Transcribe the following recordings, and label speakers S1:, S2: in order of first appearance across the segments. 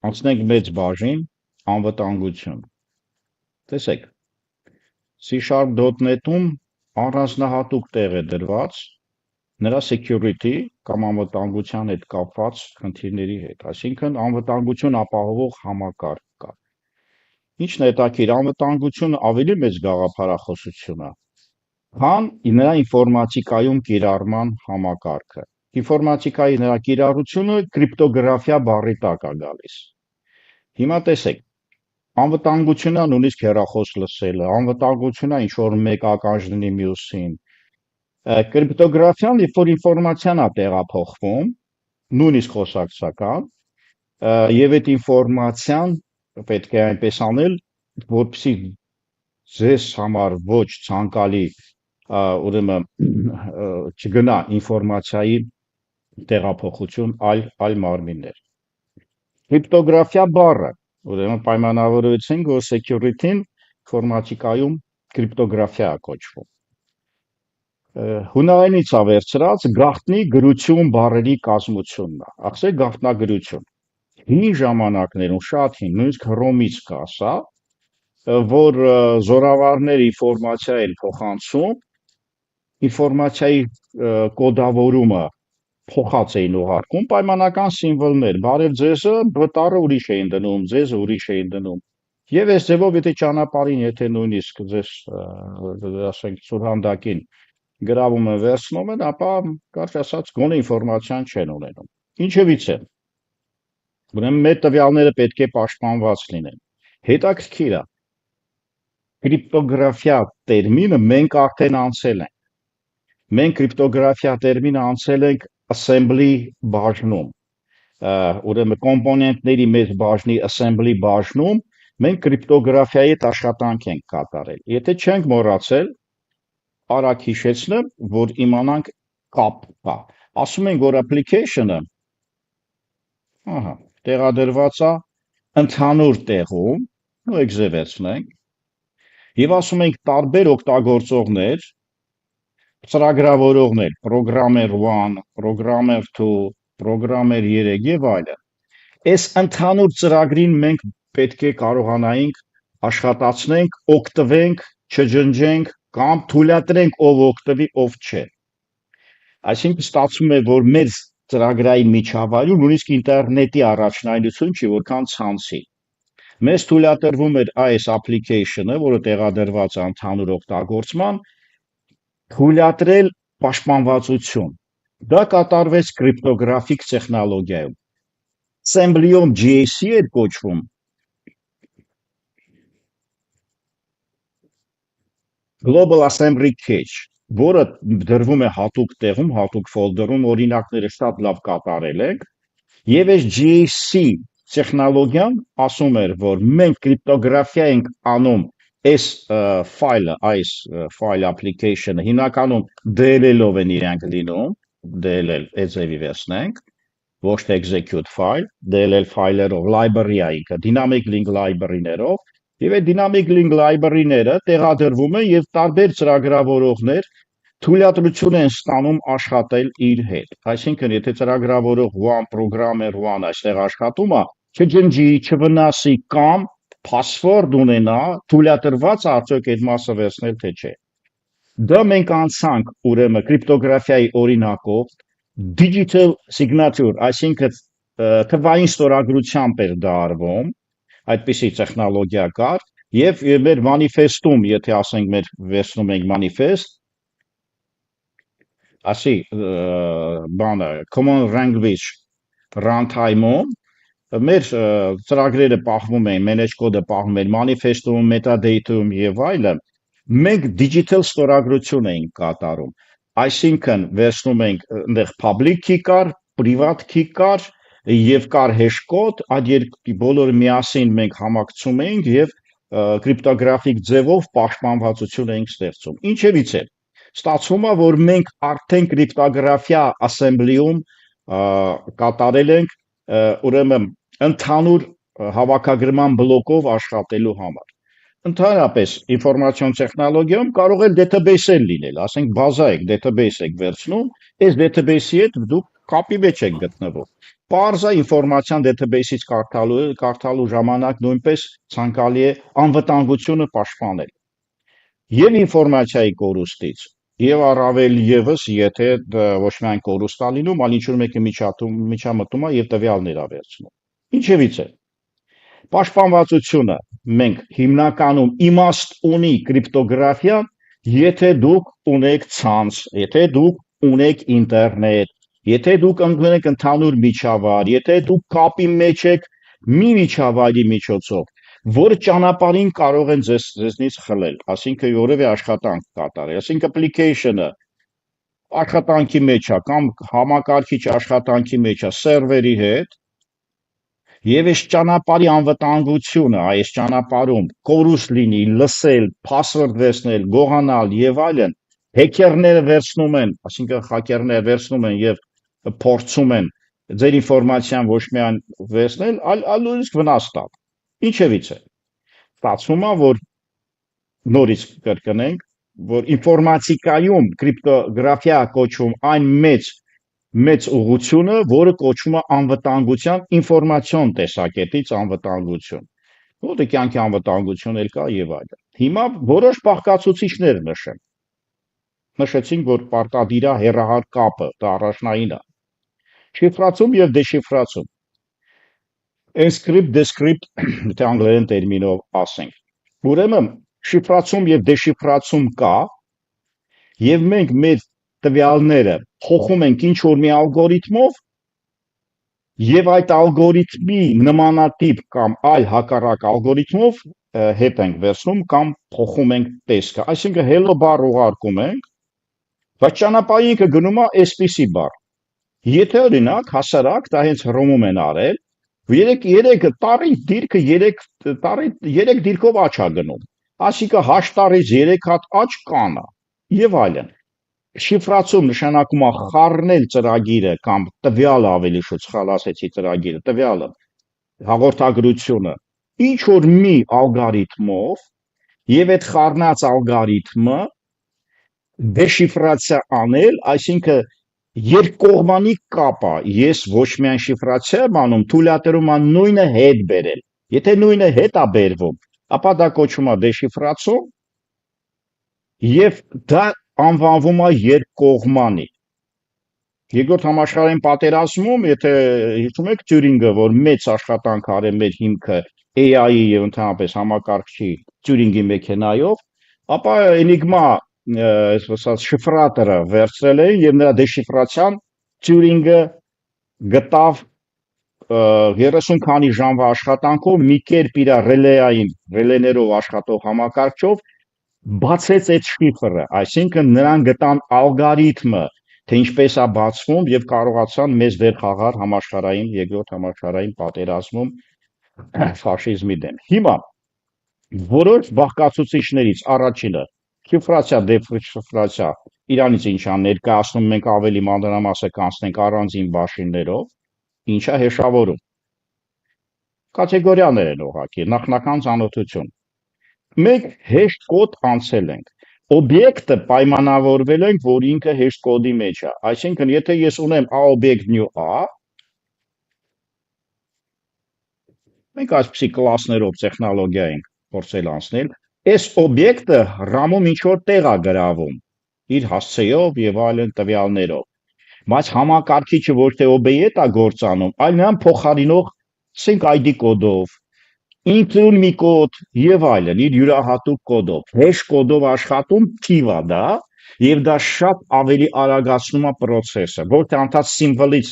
S1: Անցնենք մեծ բաժին անվտանգություն։ Տեսեք, C#.net-ում առանձնահատուկ տեղ է դրված նրա security կամ անվտանգության հետ կապված խնդիրների հետ, այսինքն անվտանգություն ապահովող համակարգ կա։ Ինչն է հետաքրքիր, անվտանգությունը ավելի մեծ գաղափարախոսություն է, քան նրա ինֆորմատիկայում կիրառման համակարգը։ Ինֆորմատիկայի նրա կիրառությունը կրիպտոգրաֆիա բառի տակ է գալիս։ Հիմա տեսեք, անվտանգությունը նույնիսկ հեռախոս լսելը, անվտանգությունը ինչ-որ մեկ ականջ լինի մյուսին։ Կրիպտոգրաֆիան, երբ որ ինֆորմացիան է տեղափոխվում, նույնիսկ խոսակցական, եւ այդ ինֆորմացիան պետք է այնպես անել, որպեսզի ձեզ համար ոչ ցանկալի, ուրեմն չգնա ինֆորմացիայի տեղափոխություն այլ մարմիններ։ Կրիպտոգրաֆիա բառը, ուրեմն պայմանավորեցինք, որ security-ն ինֆորմատիկայում կրիպտոգրաֆիա է կոչվում։ Հունարենից է վերցրած գաղտնի գրություն բառերի կազմությունն է, ասեք գաղտնագրություն։ Հին ժամանակներում շատ հին, նույնիսկ Հռոմից կա սա, որ զորավարները ինֆորմացիա են փոխանցում, ինֆորմացիայի կոդավորումը փոխած էին ուղարկում պայմանական սիմվոլներ, բարև ձեզը վտարը ուրիշ էին դնում, ձեզը ուրիշ էին դնում։ Եվ այս ձևով եթե ճանապարհին, եթե նույնիսկ ձեզ ասենք սուրհանդակին գրավում են վերցնում են, ապա կարճ ասած գոնե ինֆորմացիան չեն ունենում։ Ինչևից է։ Ուրեմն մեր տվյալները պետք է պաշտպանված լինեն։ Հետաքրքիր է։ Կրիպտոգրաֆիա տերմինը մենք արդեն անցել ենք։ Մենք կրիպտոգրաֆիա տերմինը անցել ենք assembly բաժնում, ուրեմն կոմպոնենտների մեծ բաժնի assembly բաժնում մենք կրիպտոգրաֆիայի հետ աշխատանք ենք կատարել։ Եթե չենք մոռացել, արագ հիշեցնեմ, որ իմանանք կապ կա։ Ասում ենք, որ application-ը տեղադրված է ընդհանուր տեղում, ու exe վերցնենք, եւ ասում ենք տարբեր օգտագործողներ, ծրագրավորողներ, programmer 1, programmer 2, programmer 3 եւ այլն։ Այս ընդհանուր ծրագրին մենք պետք է կարողանայինք աշխատացնենք, օգտվենք, չջնջենք կամ թույլատրենք ով օգտվի, ով չէ։ Այսինքն ստացվում է, որ մեր ծրագրային միջավայրում նույնիսկ ինտերնետի առաջնայնություն չի, որքան ցանցի։ Մեզ թույլատրվում էր այս application-ը, որը տեղադրված է ընդհանուր օգտագործման, թույլատրել պաշտպանվածություն։ Դա կատարվեց կրիպտոգրաֆիկ տեխնոլոգիայում։ Assembly-ում GAC էր կոչվում։ Global Assembly Cache, որը դրվում է հատուկ տեղում, հատուկ ֆոլդերում, օրինակները շատ լավ կատարել ենք, եւ այս GAC տեխնոլոգիան ասում էր, որ մենք կրիպտոգրաֆիա ենք անում այս ֆայլը, այս file application-ը հիմնականում DLL-ով են իրանք լինում, DLL էջևի վերցնենք, ոչ թե execute file, DLL ֆայլերով, library-ա ինքը, dynamic link library-ներով, եւ այդ dynamic link library-ները տեղադրվում են եւ տարբեր ծրագրավորողներ թույլատրություն են ստանում աշխատել իր հետ։ Այսինքն, եթե ծրագրավորող 1, programmer 1 այստեղ աշխատում է, չջնջի, չվնասի կամ password ունենա, թույլատրված արդյոք այդ մասը վերցնել թե չէ։ Դա մենք անցանք ուրեմն կրիպտոգրաֆիայի օրինակով digital signature, այսինքն թվային ստորագրությամբ էր դա արվում, այդպիսի տեխնոլոգիա կար, եւ մեր manifest-ում, եթե ասենք մեր վերցնում ենք manifest, ասի բանը common language runtime-ում մեր ծրագրերը պահվում են, manage code-ը պահվում են manifest-ում, metadata-ում եւ այլն, մենք digital ստորագրություն էինք կատարում։ Այսինքն վերցնում ենք այնտեղ public key կար, private key կար եւ կար hash code, այդ երկու բոլորը միասին մենք համակցում էինք եւ կրիպտոգրաֆիկ ձևով պաշտպանվածություն էինք ստեղծում։ Ինչևից է, ստացվում է, որ մենք արդեն կրիպտոգրաֆիա assembly-ում կատարել ենք ուրեմն ընդհանուր հավաքագրման բլոկով աշխատելու համար։ Ընդհանրապես ինֆորմացիոն տեխնոլոգիայում կարող է database-ել լինել, ասենք բազա եք, database եք վերցնում, այս database-ի հետ դուք կապի մեջ եք գտնվում։ Պարզա ինֆորմացիան դեթաբեյսից կարդալու ժամանակ նույնպես ցանկալի է անվտանգությունը պաշտպանել եւ ինֆորմացիայի կորուստից եւ առավել եւս եթե ոչ միայն կորուստ է լինում, այլ ինչ-որ մեկը միջամտում է եւ տվյալներ է վերցնում։ Ինչևից է պաշտպանվածությունը մենք հիմնականում իմաստ ունի կրիպտոգրաֆիա, եթե դուք ունեք ցանց, եթե դուք ունեք ինտերնետ, եթե դուք ունեք ընդհանուր միջավայր, եթե դուք կապի մեջ եք մի միջավայրի միջոցով, որը ճանապարհին կարող են ձեզնից խլել, այսինքն որևէ աշխատանք կատարել, այսինքն application-ը աշխատանքի մեջ է կամ համակարգիչ աշխատանքի մեջ է սերվերի հետ, եւ այս ճանապարհի անվտանգությունը, այս ճանապարհում կորուստ լինի, լսել, password վերցնել, գողանալ եւ այլն, հեքերները վերցնում են, այսինքն հակերները վերցնում են եւ փորձում են ձեր ինֆորմացիան ոչ միայն վերցնել, այլ նույնիսկ վնաս տալ։ Ինչևից է ստացվում է, որ նորից կրկնենք, որ ինֆորմատիկայում կրիպտոգրաֆիա կոչվում այն մեծ ուղղությունը, որը կոչվում է անվտանգության ինֆորմացիոն տեսակետից անվտանգություն։ Որտե կյանքի անվտանգություն էլ կա եւ այլն։ Հիմա որոշ բաղկացուցիչներ նշեցինք, որ պարտադիր է հեռահար կապը, դա առաջնային է։ Շիֆրացում եւ դեշիֆրացում։ Encrypt, decrypt, թե անգլերեն տերմինով ասենք։ Ուրեմն շիֆրացում եւ դեշիֆրացում կա եւ մենք մեր տվյալները փոխում ենք ինչ որ մի ալգորիթմով եւ այդ ալգորիթմի նմանատիպ կամ այլ հակառակ ալգորիթմով հետ ենք վերցնում կամ փոխում ենք տեսքը, այսինքն hello բառ ուղարկում ենք, բայց ճանապարհին ինքը գնում է այսպիսի բառ։ Եթե օրինակ հասարակ դա հենց հռոմում են արել, երեք տարի դիրքը երեք դիրքով աչ է գնում։ Այսինքն հաշտարից 3 հատ աչ կանա եւ այլն։ Շիֆրացում նշանակում է խառնել ծրագիրը կամ տվյալը ավելի շուտ սխալ ասեցի ծրագիրը, տվյալը, հաղորդագրությունը ինչ որ մի ալգորիթմով եւ այդ խառնած ալգորիթմը դեշիֆրացիա անել, այսինքն երկկողմանի կապ է, ես ոչ միայն շիֆրացիա եմ անում, թույլատրում եմ նույնը հետ բերել։ Եթե նույնը հետ է բերվում, ապա դա կոչվում է դեշիֆրացում եւ դա անվանվում է երկկողմանի։ Երկրորդ համաշխարհային պատերազմում, եթե հիշում եք Տյուրինգը, որ մեծ աշխատանք արել մեր հիմքը AI-ի եւ ընդհանրապես համակարգչի Տյուրինգի մեքենայով, ապա Enigma այսպես շիֆրատորը վերցրել էին եւ նրա դեշիֆրացիան Տյուրինգը գտավ 30 քանի ժամվա աշխատանքով մի կերպ իր ռելեներով աշխատող համակարգչով բացեց այդ շիֆրը, այսինքն նրան գտան ալգորիթմը, թե ինչպես է բացվում եւ կարողացան մեզ դեր խաղալ համաշխարհային երկրորդ համաշխարհային պատերազմում ֆաշիզմի դեմ։ Հիմա որոշ բաղկացուցիչներից առաջինը շիֆրացիա, դեշիֆրացիա, իրանից ինչ է ներկայացնում մենք ավելի մանրամասը կանցնենք առանձին բաժիններով, ինչա հեշավորում։ Կատեգորիաներ են ուղղակի, նախնական ծանոթություն։ Մենք հեշտ կոդ անցել ենք։ Օբյեկտը պայմանավորվել ենք, որ ինքը հեշտ կոդի մեջ է։ Այսինքն, եթե ես ունեմ A օբյեկտ new A, մենք այսպիսի կլասներով տեխնոլոգիա ենք փորձել անցնել, այս օբյեկտը RAM-ում ինչ որ տեղ է գրավում, իր հասցեով եւ այլն տվյալներով։ Բայց համակարգիչը ոչ թե օբյեկտ է գործանում, այլ նրան փոխարինող, ասենք ID կոդով, ինքնուրույն մի կոդ եւ այլն, իր յուրահատուկ կոդով, հեշտ կոդով աշխատում թիվ է դա, եւ դա շատ ավելի արագացնում է process-ը, ոչ թե անդադ սիմվոլից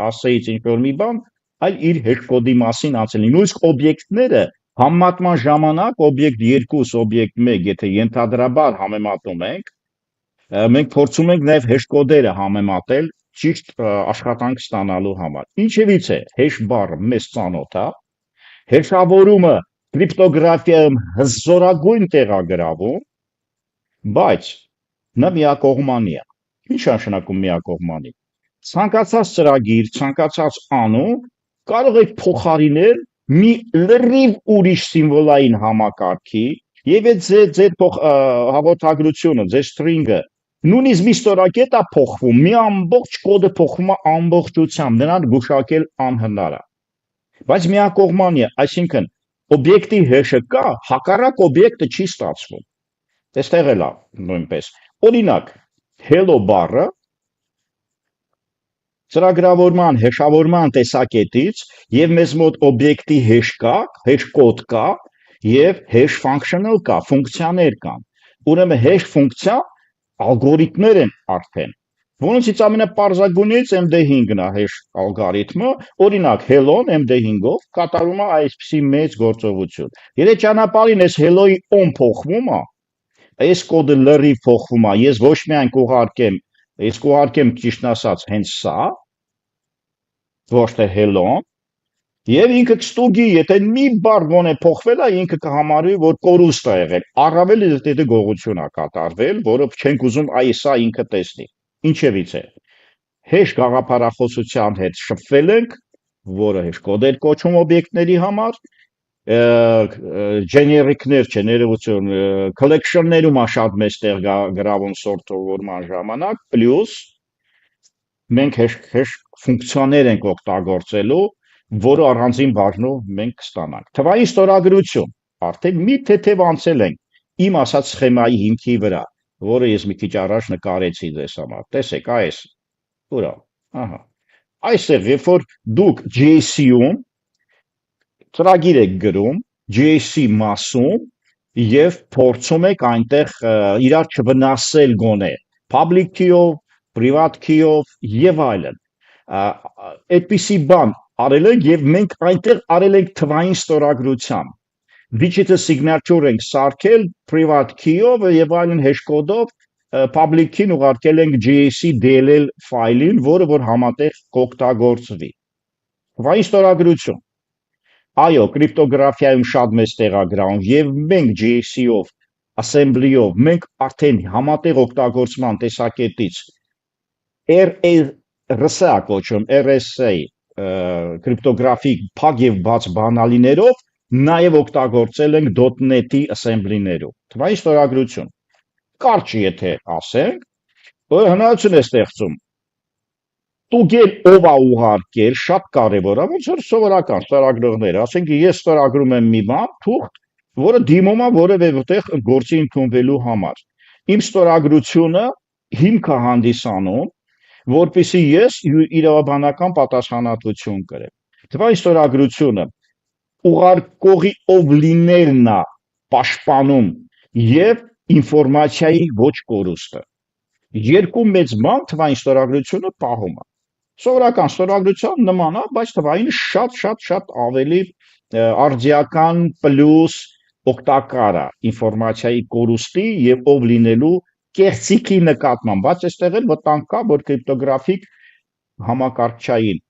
S1: ասեից ինչ որ մի բան, այլ իր հեշտ կոդի մասին ասելին։ Նույնիսկ օբյեկտները համեմատման ժամանակ օբյեկտ 2, օբյեկտ 1, եթե ենթադրաբար համեմատում ենք, մենք փորձում ենք նաեւ հեշտ կոդերը համեմատել ճիշտ աշխատանք ստանալու համար։ Ինչևից է հեշտ բառը մեծ ծանոթ է, հեշավորումը կրիպտոգրաֆիայում հզորագույն տեղ է գրավում, բայց նա միակողմանի է։ Ինչ է նշանակում միակողմանի։ Ցանկացած ծրագիր, ցանկացած անուն կարող եք փոխարինել մի լրիվ ուրիշ սիմվոլային համակարգի եւ այդ ձեր հաղորդագրությունը, ձեր string-ը Նույնիսկ մի ստորակետ է փոխվում, մի ամբողջ կոդը փոխվում է ամբողջությամբ, նրան գուշակել անհնար է։ Բայց միակողմանի է, այսինքն օբյեկտի հեշը կա, հակառակ օբյեկտը չի ստացվում։ Այստեղ էլ է նույնպես։ Օրինակ, hello բառը ծրագրավորման, հեշավորման տեսակետից եւ մեզ մոտ օբյեկտի հեշ կա, հեշ կոդ կա եւ հեշ functional կա, ֆունկցիաներ կան։ Ուրեմն հեշ ֆունկցիա ալգորիթմներ են արդեն, որոնցից ամենապարզագույնից MD5-ն է հեշ ալգորիթմը, օրինակ hello-ն MD5-ով կատարում է այսպիսի մեծ գործողություն։ Եթե ճանապարհին այս hello-ի on փոխվում է, այս կոդը լրիվ փոխվում է, ես ոչ միայն կուղարկեմ, ես կուղարկեմ ճիշտ ասած հենց սա, ոչ թե hello-ն, եւ ինքը կստուգի, եթե մի բառ ոնե փոխվել է, ինքը կհամարի, որ կորուստ է եղել։ Առավել եթե գողություն է կատարվել, որը չենք ուզում այ սա ինքը տեսնի։ Ինչևից է։ Հեշ գաղափարախոսության հետ շփվել ենք, որը հեշ կոդեր կոչում օբյեկտների համար, generic-ներ չէ, ներողություն, collection-ներում է շատ մեծ տեղ գրավում սորտավորման ժամանակ, պլյուս մենք հեշ ֆունկցիաներ ենք օգտագործելու, որը առանձին բաժնով մենք կստանանք։ Թվային ստորագրություն, արդեն մի թեթև անցել ենք իմ ասած սխեմայի հիմքի վրա, որը ես մի քիչ առաջ նկարեցի ձեզ համար։ Տեսեք, այս ուրա, ահա։ Այստեղ երբ որ դուք JSC-ում ծրագիր եք գրում, JSC մասում եւ փորձում եք այնտեղ իրար չվնասել գոնե public key-ով, private key-ով եւ այլն։ Այդպիսի բան արել ենք եւ մենք այնտեղ արել ենք թվային ստորագրությամբ։ Digital signature ենք սարքել private key-ով եւ այլն hash կոդով, public key-ն ուղարկել ենք JSC DLL ֆայլին, որը որ համատեղ կօգտագործվի։ Թվային ստորագրություն։ Այո, կրիպտոգրաֆիայում շատ մեծ տեղագրաում եւ մենք JSC-ով, assembly-ով, մենք արդեն համատեղ օգտագործման տեսակետից RSA կոչում, RSA կրիպտոգրաֆիկ փակ եւ բաց բանալիներով նաեւ օգտագործել ենք .NET-ի assembly-ներում։ Թվային ստորագրություն։ Կարճ եթե ասենք, որ հնարավորություն է ստեղծում տուգել ով է ուղարկել, շատ կարևոր է, ոնց որ սովորական ստորագրողները, ասենք ես ստորագրում եմ մի բան, թուղթ, որը դիմում է որևէ որտեղ գործի ընդունվելու համար։ Իմ ստորագրությունը հիմք է հանդիսանում, որպեսզի ես իրավաբանական պատասխանատվություն կրեմ։ Թվային ստորագրությունը ուղարկողի ով լինելն է պաշտպանում եւ ինֆորմացիայի ոչ կորուստը։ Երկու մեծ բան թվային ստորագրությունը պահում է։ Սովորական ստորագրության նման է, բայց թվային շատ ավելի արդիական պլյուս օգտակար է ինֆորմացիայի կորուստի եւ ով լինելու կեղծիքի նկատմամբ, բայց այստեղ էլ վտանգ կա, որ կրիպտոգրաֆիկ համակարգչային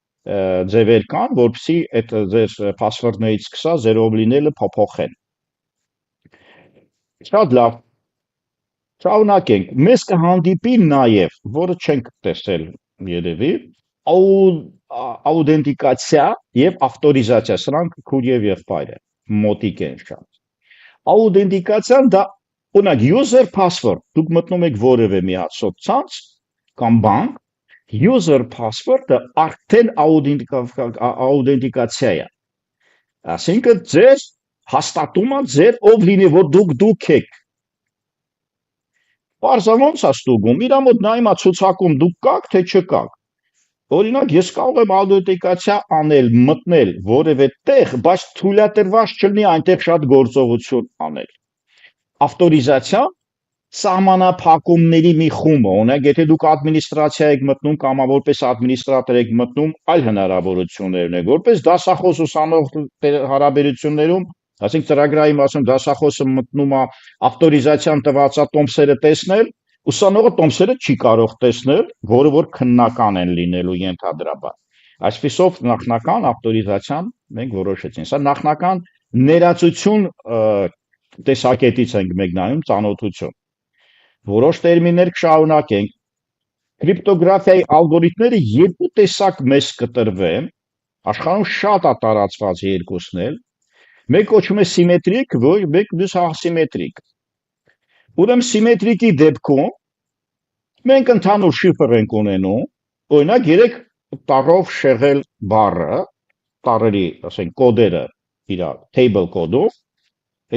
S1: ձևեր կան, որպեսզի այդ ձեր password-ներից սկսա զերով լինելը փոփոխեն։ Շատ լավ։ Շարունակենք։ Մեզ կհանդիպի նաև, որը չենք տեսել երևի, աուդենտիկացիա եւ ավտորիզացիա, սրանք քույր եւ եղբայր են, մոտիկ են շատ։ Աուդենտիկացիան դա օրինակ user password, դուք մտնում եք որևէ մի հատ սոցցանց կամ բանկ, user password-ը արդեն աուդենտիկացիա է։ Այսինքն ձեր հաստատումը ձեր ով լինի, որ դուք եք։ Պարզա ոնց է ստուգում, իր մոտ նայում է ցուցակում դուք կաք թե չկաք։ Օրինակ ես կարող եմ աուդենտիկացիա անել, մտնել որևէ տեղ, բայց թույլատրված չլինի այնտեղ շատ գործողություն անել։ Ավտորիզացիա սահմանափակումների մի խումբ է, օրինակ եթե դուք ադմինիստրացիա եք մտնում կամ որպես ադմինիստրատոր եք մտնում, այլ հնարավորություններ ունեք, որպես դասախոս ուսանող հարաբերություններում, ասենք ծրագրային մասում դասախոսը մտնում է ավտորիզացիան տված է տոմսերը տեսնել, ուսանողը տոմսերը չի կարող տեսնել, որը որ քննական են լինելու ենթադրաբար։ Այսպիսով նախնական ավտորիզացիան մենք որոշեցինք։ Սա նախնական ներածություն տեսակետից ենք մենք նայում ծանոթություն։ Որոշ տերմիններ կշարունակենք։ Կրիպտոգրաֆիայի ալգորիթմները երկու տեսակ մեզ կտրվեն, աշխարհում շատ է տարածված երկուսն էլ։ Մեկ կոչվում է սիմետրիկ, որ մեկ մյուս ասիմետրիկ։ Ուրեմն սիմետրիկի դեպքում Մենք ընդհանուր շիֆր ենք ունենում, օրինակ 3 տառով շեղել բառը, տառերի, ասենք, կոդերը իր table կոդով,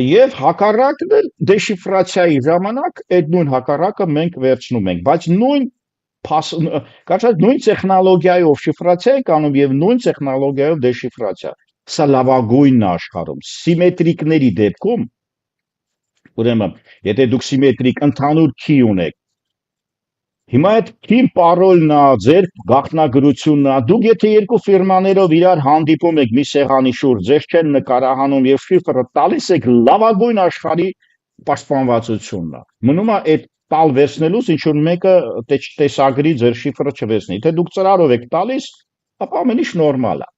S1: եւ հակառակն էլ դեշիֆրացիայի ժամանակ այդ նույն հակառակը մենք վերցնում ենք, բայց նույն տեխնոլոգիայով շիֆրացիա ենք անում եւ նույն տեխնոլոգիայով դեշիֆրացիա։ Սա լավագույնն է աշխարհում։ Սիմետրիկների դեպքում, ուրեմն, եթե դուք սիմետրիկ ընդհանուր key ունեք, հիմա այդ key parole-ն է, ձեր գաղտնագրությունն է, դուք եթե երկու ֆիրմաներով իրար հանդիպում եք մի սեղանի շուրջ, ձեզ չեն նկարահանում եւ շիֆրը տալիս եք, լավագույն աշխարհի պաշտպանվածությունն է։ Մնում է այդ տալ վերցնելուց ինչ որ մեկը տեսագրի ձեր շիֆրը չվերցնի։ Եթե դուք ծրարով եք տալիս, ապա ամեն ինչ նորմալ է։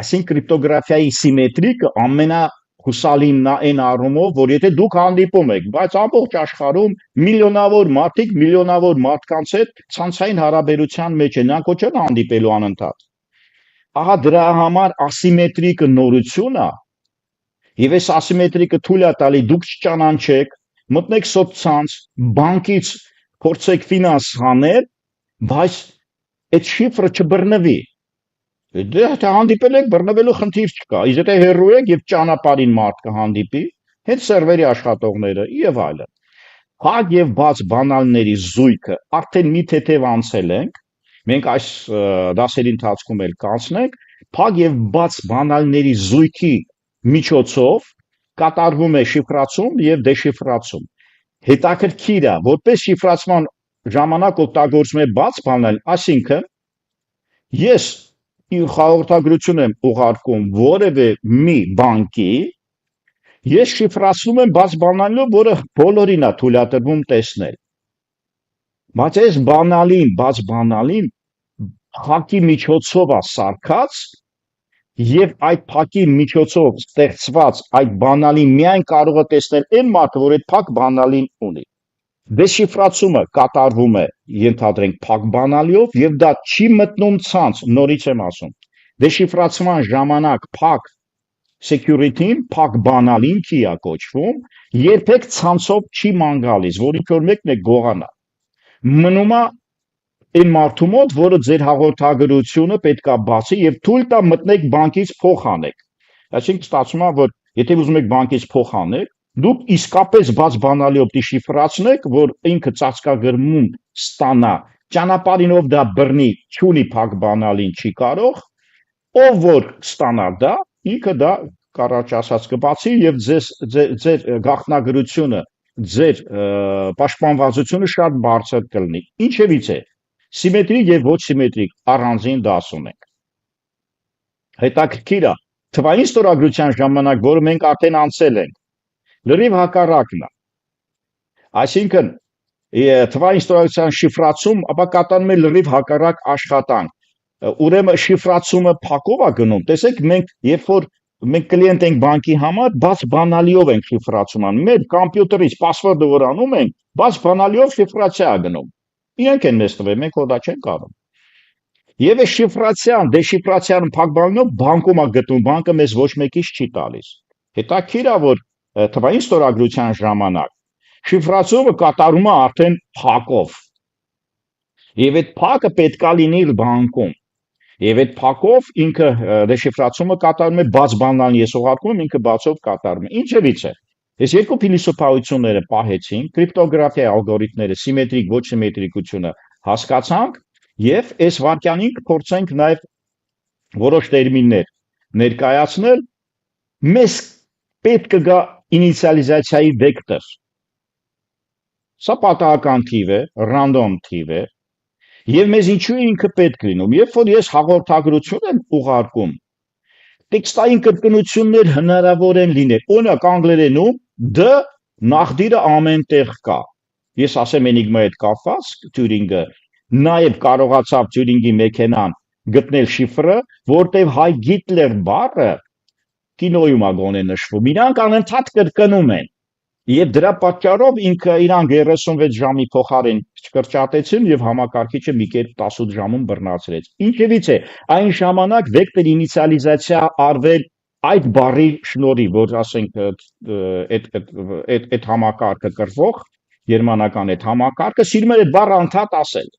S1: Այսինքն կրիպտոգրաֆիայի սիմետրիկը ամենահուսալին այն առումով, որ եթե դուք հանդիպում եք, բայց ամբողջ աշխարհում միլիոնավոր մարդիկ միլիոնավոր մարդկանց հետ ցանցային հարաբերության մեջ են, նրանք ոչ են հանդիպելու անընդհատ։ Ահա դրա համար ասիմետրիկը նորություն է, եւ այս ասիմետրիկը թույլ է տալի դուք չճանաչեք, մտնեք սոցցանց, բանկից փորձեք ֆինանս հանել, բայց այդ շիֆրը չբռնվի։ Դե հանդիպել եք, բռնվելու խնդիր չկա։ Իսկ եթե հեռու եք եւ ճանապարհին մարդ կհանդիպի, հենց սերվերի աշխատողները եւ այլն։ Փակ եւ բաց բանալների զույգը արդեն մի թեթև անցել ենք։ Մենք այս դասերի ընթացքում էլ կանցնենք։ Փակ եւ բաց բանալների զույգի միջոցով կատարվում է շիֆրացում եւ դեշիֆրացում։ Հետաքրքիր է, որպես շիֆրացման ժամանակ օգտագործում է բաց բանալ, այսինքն ես իմ հաղորդագրություն եմ ուղարկում որևէ մի բանկի, ես շիֆրացնում եմ բաց բանալով, որը բոլորին է թույլատրվում տեսնել։ Բայց այս բաց բանալին փակի միջոցով է սարքած եւ այդ փակի միջոցով ստեղծված այդ բանալին միայն կարող է տեսնել այն մարդը, որ այդ փակ բանալին ունի։ Դեշիֆրացումը կատարվում է, ենթադրենք, փակ բանալիով եւ դա չի մտնում ցանց, նորից եմ ասում։ Դեշիֆրացման ժամանակ փակ security-ին, փակ բանալին չի է կոչվում, երբեք ցանցով չի ման գալիս, որ ինչ որ մեկն է գողանա։ Մնում է այն մարդու մոտ, որը ձեր հաղորդագրությունը պետքա բացի եւ թույլ տա մտնեք բանկից փող հանեք։ Այսինքն ստացվում է, որ եթե ուզում եք բանկից փող հանեք, դուք իսկապես բաց բանալիով դեշիֆրացնեք, որ ինքը ծածկագրմում ստանա, ճանապարհինով դա բռնի, չունի փակ բանալին չի կարող, ով որ ստանա դա, ինքը դա կարաճ ասած կբացի եւ ձեր գաղտնագրությունը, ձեր պաշտպանվածությունը շատ բարձր կլինի։ Ինչևից է սիմետրիկ եւ ոչ սիմետրիկ առանձին դաս ունենք։ Հետաքրքիր է, թվային ստորագրության ժամանակ, որը մենք արդեն անցել ենք, լրիվ հակառակն է։ Այսինքն թվային ստորագրության շիֆրացում, ապա կատարում է լրիվ հակառակ աշխատանք։ Ուրեմն շիֆրացումը փակով է գնում։ Տեսեք, մենք երբ որ մենք կլիենտ ենք բանկի համար, բաց բանալիով ենք շիֆրացում անում։ Մեր կոմպյուտերից password-ը որ անում ենք, բաց բանալիով շիֆրացիա է գնում։ Իրենք են մեզ տվել, մենք հոդա չենք անում։ Եվ այս շիֆրացիան, դեշիֆրացիան փակ բանալով բանկում է գտնում, բանկը մեզ ոչ մեկից չի տալիս։ Հետաքրքիր է, որ թվային ստորագրության ժամանակ շիֆրացումը կատարում է արդեն փակով։ Եվ այդ փակը պետքա լինի բանկում։ Եվ այդ փակով ինքը դեշիֆրացումը կատարում է բաց բանալին, ես ուղարկում ինքը բացով կատարում է։ Ինչևից է։ Այս երկու փիլիսոփայությունները պահեցին, կրիպտոգրաֆիայի ալգորիթմները, սիմետրիկ, ոչ սիմետրիկությունը հասկացանք, եւ այս վարքյանին կփորձենք նաեւ որոշ տերմիններ ներկայացնել, մեզ պետք կգա ինիցիալիզացիայի վեկտոր։ Սա պատահական թիվ է, random թիվ է, եւ մեզ ինչու ինքը պետք լինում, երբ որ ես հաղորդագրություն եմ ուղարկում, տեքստային կրկնություններ հնարավոր են լինել։ Օրինակ անգլերենում D նախդիրը ամեն տեղ կա։ Ես ասեմ Enigma-ի հետ կապված, Turing-ը նաեւ կարողացավ Turing-ի մեքենան գտնել շիֆրը, որտեղ հայ Գիտլեր բառը կինոյում է գոնե նշվում։ Իրանք անընդհատ կրկնում են։ Եվ դրա պատճառով ինքը իրան 36 ժամի փոխարեն չկրճատեցին եւ համակարգիչը մի կերպ 18 ժամում բռնացրեց։ Ինչևից է, այն ժամանակ վեկտոր ինիցիալիզացիա արվել այդ բառի շնորհիվ, որ ասենք այդ համակարգը կրվող գերմանական այդ համակարգը սիրում էր այդ բառը անդադ ասել։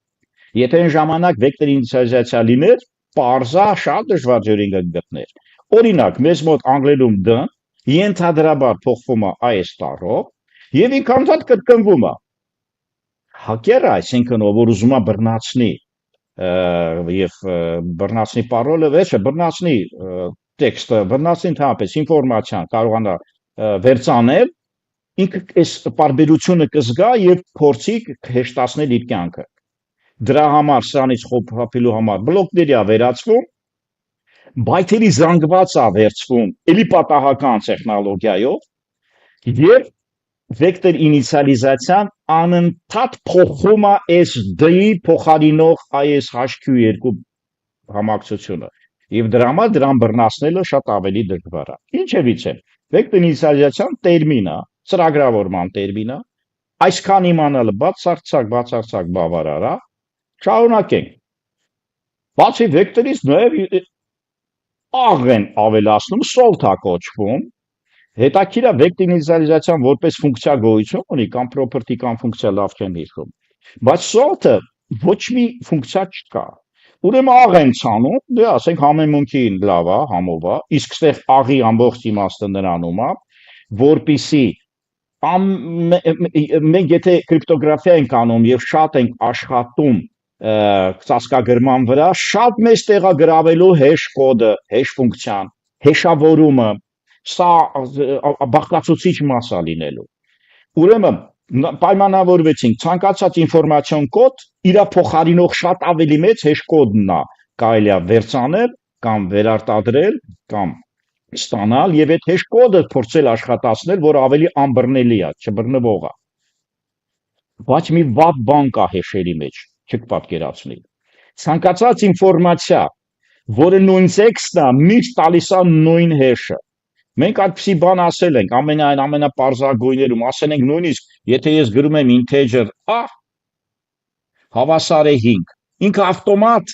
S1: Եթե այն ժամանակ վեկտոր ինիցիալիզացիա լիներ, parza շատ դժվար ջրին գտներ։ Օրինակ, մեզ մոտ անգլերում դ ենթադրաբար փոխվում է այս տառով եւ ինքը անդադ կրկնվում է։ Հակերը, այսինքն ով որ ուզում է բռնացնի եւ բռնացնի parole-ը, վերջը բռնացնի տեքստը, բռնացնի ընդհանրապես ինֆորմացիան կարողանա վերցանել, ինքը այս պարբերությունը կզգա եւ փորձի հեշտացնել իր կյանքը։ Դրա համար սրանից խոփափելու համար բլոկների է վերածվում, բայթերի զանգված է վերցվում էլի պատահական տեխնոլոգիայով եւ վեկտոր ինիցիալիզացիան անընդհատ փոխում է այս d-ի փոխարինող այս HQ2 համակցությունը եւ դրա համար դրան բռնացնելը շատ ավելի դժվար է։ Ինչևիցե, վեկտոր ինիցիալիզացիան տերմին է, ծրագրավորման տերմին է, այսքան իմանալը բացարձակ բավարար է։ Շարունակենք։ Բացի վեկտորից նաև աղ են ավելացնում, սոլթ է կոչվում։ Հետաքրքիր է վեկտոր ինիցիալիզացիան որպես ֆունկցիա գոյություն ունի կամ property կամ ֆունկցիա լավ չեմ հիշում։ Բայց սոլթը ոչ մի ֆունկցիա չկա։ Ուրեմն աղ են ցանում, դե ասենք համեմունքին լավ է, համով է, իսկ այստեղ աղի ամբողջ իմաստը նրանում է, որպիսի մենք եթե կրիպտոգրաֆիա ենք անում եւ շատ ենք աշխատում ծածկագրման վրա, շատ մեծ տեղ է գրավելու hash կոդը, hash ֆունկցիան, հեշավորումը, սա բաղկացուցիչ մաս է լինելու։ Ուրեմն պայմանավորվեցինք ցանկացած ինֆորմացիոն կոդ իր փոխարինող շատ ավելի մեծ hash կոդն է կարելի է վերցնել կամ վերարտադրել կամ ստանալ եւ այդ hash կոդը փորձել աշխատացնել, որ ավելի անբռնելի է, չբռնվող է։ Բայց մի վատ բան կա hash-երի մեջ, չկպատկերացնի։ Ցանկացած ինֆորմացիա, որը նույն տեքստն է, միշտ տալիս է նույն hash-ը։ Մենք այդպիսի բան ասել ենք ամենապարզագույներում, ասել ենք նույնիսկ եթե ես գրում եմ integer a հավասար է 5, ինքը ավտոմատ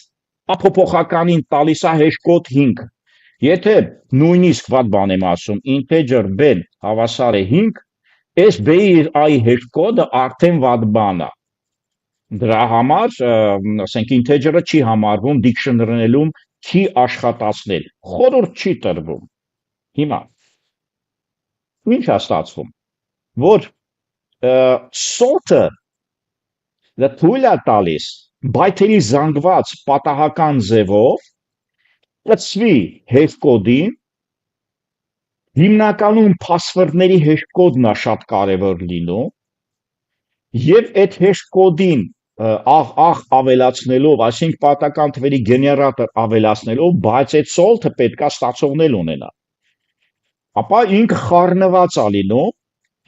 S1: փոփոխականին տալիս է hash կոդ 5։ Եթե նույնիսկ վատ բան եմ ասում, integer b հավասար է 5, այս b-ի i hash կոդը արդեն վատ բան է։ Դրա համար, ասենք integer-ը չի համարվում dictionary-ում չի աշխատացնել, խորհուրդ չի տրվում։ Հիմա ինչ է ստացվում, որ sort-ը դա թույլ է տալիս բայթերի զանգված պատահական ձևով կցվի hash կոդին, հիմնականում password-ների hash կոդն է շատ կարևոր լինում, եւ այդ hash կոդին աղ ավելացնելով, այսինքն պատահական թվերի գեներատոր ավելացնելով, բայց այդ salt-ը պետքա ստացողնել ունենա։ Ապա ինքը խառնված է լինում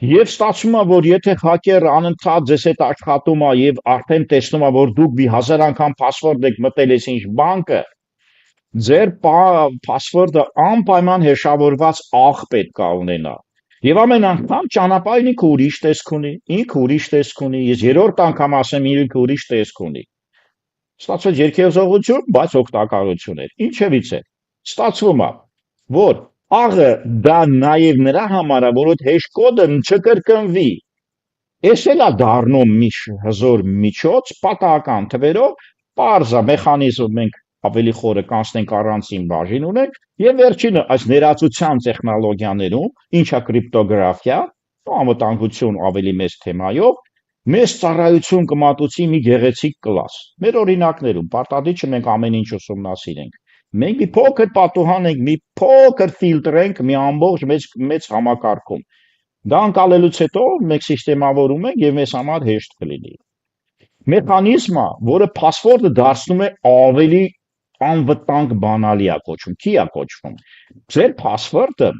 S1: եւ ստացվում է, որ եթե հակերը անընդհատ ձեզ հետ աշխատում է եւ արդեն տեսնում է, որ դուք մի 1000 անգամ password եք մտել այս ինչ բանկը, ձեր password-ը անպայման հեշավորված աղ պետքա ունենա։ Եվ ամեն անգամ ճանապարհին ինքը ուրիշ տեսք ունի, ինքը ուրիշ տեսք ունի, ես երրորդ անգամ ասեմ ինքը ուրիշ տեսք ունի։ Ստացվեց երկեզողություն, բայց օգտակարություն էր։ Ինչևից է։ Ստացվում է, որ աղը դա նաև նրա համար է, որ այդ hash կոդը չկրկնվի։ Էս էլ է դառնում մի հզոր միջոց, պատահական թվերով, պարզ է մեխանիզմ մենք ավելի խորը կանցնենք առանցին բաժին ունենք եւ վերջինը այս ներածության տեխնոլոգիաներում, ինչա կրիպտոգրաֆիա, անվտանգություն ավելի մեծ թեմայով, մեծ ծառայություն կմատուցի մի գեղեցիկ կլաս։ Մեր օրինակներում պարտադիր մենք ամեն ինչ ուսումնասիրենք։ Մենք մի փոքր պատուհան ենք, մի փոքր ֆիլտր ենք մի ամբողջ մեծ համակարգում։ Դա անցալելուց հետո մենք սիստեմավորում ենք եւ մեզ համար հեշտ կլինի։ Մեխանիզմը, որը password-ը դարձնում է ավելի անվտանգ բանալի է կոչվում, չի է կոչվում։ Ձեր password-ը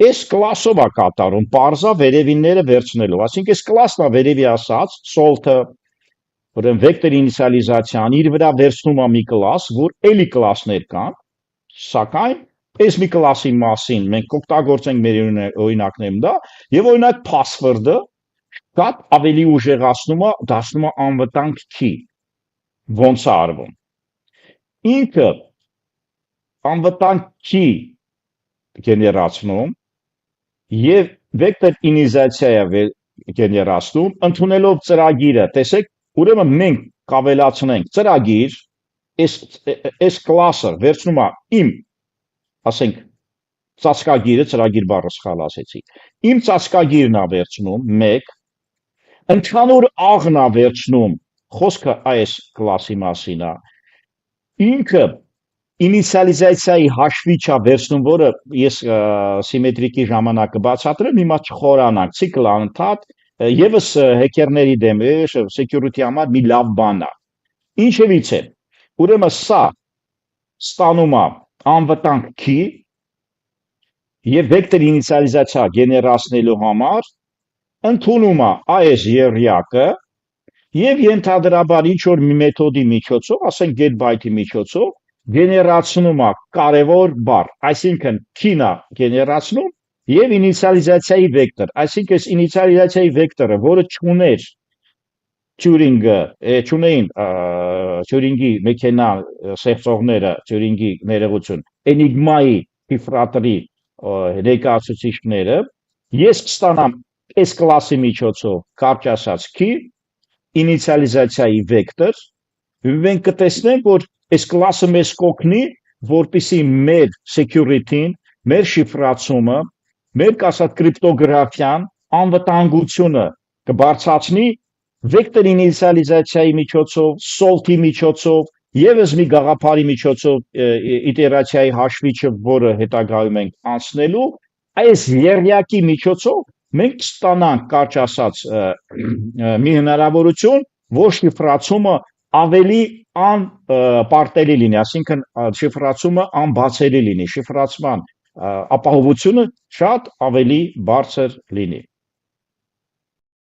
S1: այս կլասով է կատարում, parza վերևինները վերցնելով, այսինքն այս կլասն է վերևի ասած, salt-ը, ուրեմն վեկտոր ինիցիալիզացիան իր վրա վերցնում է մի կլաս, որ էլի կլասներ կան, սակայն այս մի կլասի մասին մենք կօգտագործենք մեր օրինակներում դա, եւ օրինակ password-ը շատ ավելի ուժեղացնում է, դարձնում է անվտանգ key։ Ոնց է արվում։ Ինքը անվտանգ key գեներացնում եւ վեկտոր ինիցիալիզացիա գեներացնում, ընդունելով ծրագիրը, տեսեք, ուրեմն մենք կավելացնենք ծրագիր, այս կլասը վերցնում է իմ, ասենք, ծածկագիրը, ծրագիր բառը սխալ ասեցի, իմ ծածկագիրն է վերցնում, մեկ, ընդհանուր աղն է վերցնում, խոսքը այս կլասի մասին է, ինքը ինիցիալիզացիայի հաշվիչը վերցնում, որը ես սիմետրիկի ժամանակ կբացատրեմ, հիմա չխորանանք, ցիկլ անընդհատ, եւս հեքերների դեմ, security համար մի լավ բան է։ Ինչևից է, ուրեմն սա ստանում է անվտանգ key եւ վեկտոր ինիցիալիզացիա գեներացնելու համար ընդունում է այս եռյակը եւ ենթադրաբար ինչ որ մի մեթոդի միջոցով, ասենք get byte-ի միջոցով գեներացնում է կարևոր բառ, այսինքն key-ն է գեներացնում եւ ինիցիալիզացիայի վեկտոր, այսինքն այս ինիցիալիզացիայի վեկտորը, որը չուներ Turing-ը, չունեին Turing-ի մեքենա ստեղծողները, Turing-ի ներողություն, Enigma-ի շիֆրատորի ներկայացուցիչները, ես կստանամ այս կլասի միջոցով կարճ ասած key, ինիցիալիզացիայի վեկտոր, մենք կտեսնենք, որ այս կլասը մեզ կօգնի, որպեսզի մեր security-ին, մեր շիֆրացումը, մեր ասած կրիպտոգրաֆիան, անվտանգությունը կբարձրացնի վեկտոր ինիցիալիզացիայի միջոցով, salt-ի միջոցով, եւս մի գաղափարի միջոցով իտերացիայի հաշվիչը, որը հետագայում ենք անցնելու, այս եռյակի միջոցով մենք կստանանք կարճ ասած մի հնարավորություն, որ շիֆրացումը ավելի անպարտելի լինի, այսինքն շիֆրացումը անբացելի լինի, շիֆրացման ապահովությունը շատ ավելի բարձր լինի։